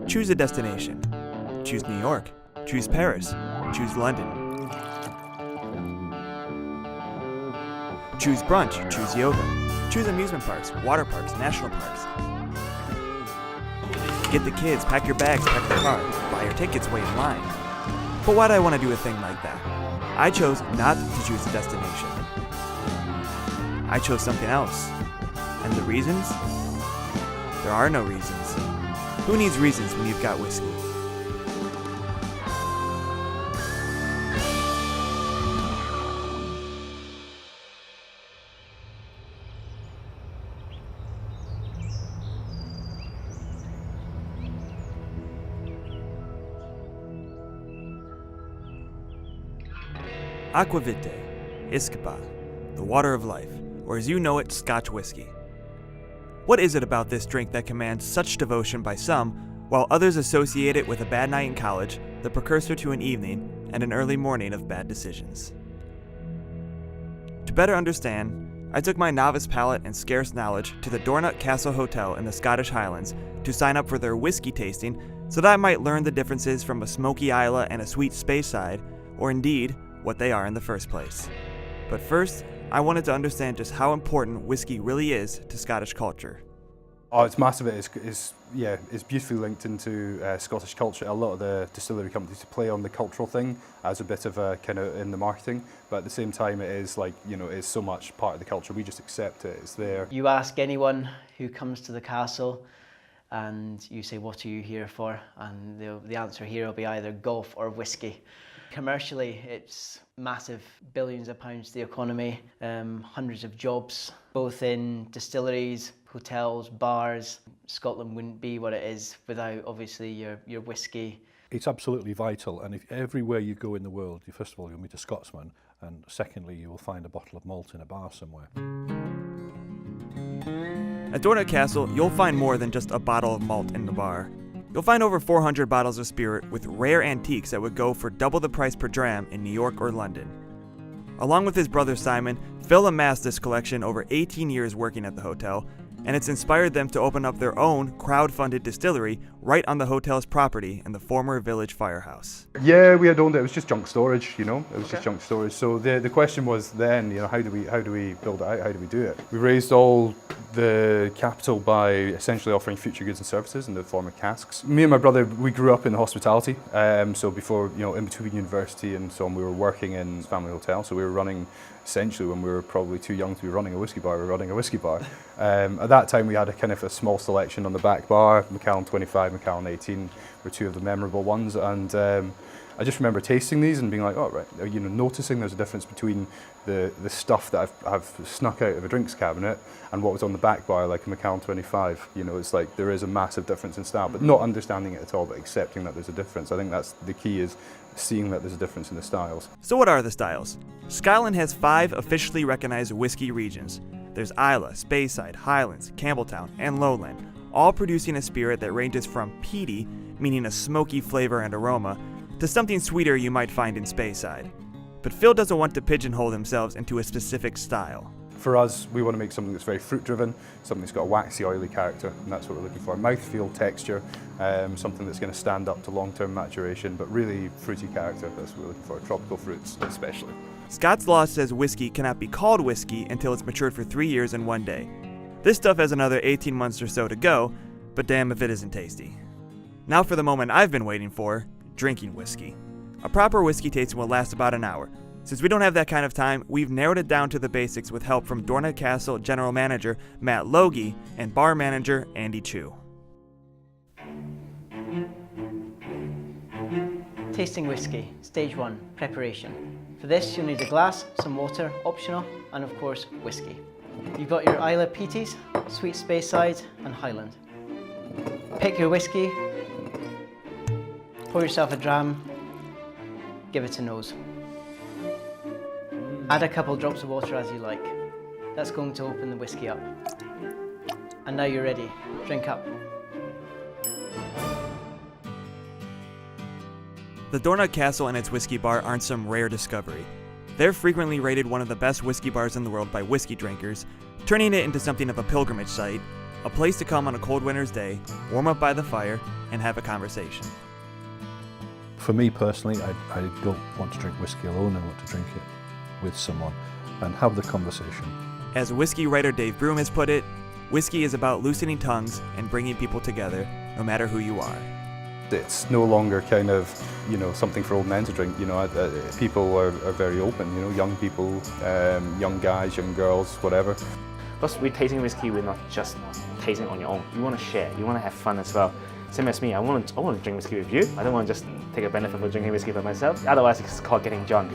Choose a destination. Choose New York. Choose Paris. Choose London. Choose brunch. Choose yoga. Choose amusement parks, water parks, national parks. Get the kids, pack your bags, pack the car, buy your tickets, wait in line. But why do I want to do a thing like that? I chose not to choose a destination. I chose something else. And the reasons? There are no reasons. Who needs reasons when you've got whiskey? Aquavite, Iskapa, the water of life, or as you know it, Scotch whiskey. What is it about this drink that commands such devotion by some, while others associate it with a bad night in college, the precursor to an evening, and an early morning of bad decisions? To better understand, I took my novice palate and scarce knowledge to the Dornoch Castle Hotel in the Scottish Highlands to sign up for their whiskey tasting so that I might learn the differences from a smoky Islay and a sweet Speyside, or indeed, what they are in the first place. But first, I wanted to understand just how important whiskey really is to Scottish culture. Oh, it's massive. It's beautifully linked into Scottish culture. A lot of the distillery companies play on the cultural thing as a bit of a kind of in the marketing, but at the same time it is like, you know, it's so much part of the culture. We just accept it, it's there. You ask anyone who comes to the castle and you say, what are you here for? And the answer here will be either golf or whiskey. Commercially, it's massive, billions of pounds to the economy, hundreds of jobs, both in distilleries, hotels, bars. Scotland wouldn't be what it is without, obviously, your whiskey. It's absolutely vital, and if everywhere you go in the world, first of all, you'll meet a Scotsman, and secondly, you will find a bottle of malt in a bar somewhere. At Dornoch Castle, you'll find more than just a bottle of malt in the bar. You'll find over 400 bottles of spirit with rare antiques that would go for double the price per dram in New York or London. Along with his brother Simon, Phil amassed this collection over 18 years working at the hotel, and it's inspired them to open up their own crowd-funded distillery right on the hotel's property in the former village firehouse. Yeah, we had owned it. It was just junk storage, you know. It was just junk storage. So the question was then, you know, how do we build it out? How do we do it? We raised all the capital by essentially offering future goods and services in the form of casks. Me and my brother, we grew up in hospitality. So before, you know, in between university and so on, we were working in family hotel. So we were running, essentially when we were probably too young to be running a whiskey bar, we were running a whiskey bar. At that time we had a kind of a small selection on the back bar. Macallan 25, Macallan 18 were two of the memorable ones, and I just remember tasting these and being like, oh right, you know, noticing there's a difference between the stuff that I've snuck out of a drinks cabinet and what was on the back bar, like a Macallan 25. You know, it's like there is a massive difference in style, but not understanding it at all, but accepting that there's a difference. I think that's the key, is seeing that there's a difference in the styles. So what are the styles? Scotland has 5 officially recognized whiskey regions. There's Islay, Speyside, Highlands, Campbelltown, and Lowland, all producing a spirit that ranges from peaty, meaning a smoky flavor and aroma, to something sweeter you might find in Speyside. But Phil doesn't want to pigeonhole themselves into a specific style. For us, we want to make something that's very fruit-driven, something that's got a waxy, oily character, and that's what we're looking for. Mouthfeel, texture, something that's going to stand up to long-term maturation, but really fruity character, that's what we're looking for, tropical fruits especially. Scots law says whiskey cannot be called whiskey until it's matured for 3 years and 1 day. This stuff has another 18 months or so to go, but damn if it isn't tasty. Now for the moment I've been waiting for, drinking whiskey. A proper whiskey tasting will last about an hour. Since we don't have that kind of time, we've narrowed it down to the basics with help from Dornoch Castle General Manager Matt Logie and Bar Manager Andy Chu. Tasting whiskey, stage 1, preparation. For this you'll need a glass, some water, optional, and of course whiskey. You've got your Islay Peaties, Sweet Speyside and Highland. Pick your whiskey, pour yourself a dram, give it a nose. Add a couple drops of water as you like. That's going to open the whiskey up. And now you're ready, drink up. The Dornoch Castle and its whiskey bar aren't some rare discovery. They're frequently rated one of the best whiskey bars in the world by whiskey drinkers, turning it into something of a pilgrimage site, A place to come on a cold winter's day, warm up by the fire, and have a conversation. For me personally, I don't want to drink whiskey alone. I want to drink it with someone and have the conversation. As whiskey writer Dave Broom has put it, whiskey is about loosening tongues and bringing people together, no matter who you are. It's no longer kind of, something for old men to drink. People are very open, young people, young guys, young girls, whatever. Plus, with tasting whiskey, we're not just tasting on your own. You want to share, you want to have fun as well. Same as me, I want to drink whiskey with you. I don't want to just take a benefit for drinking whiskey by myself. Otherwise, it's called getting drunk.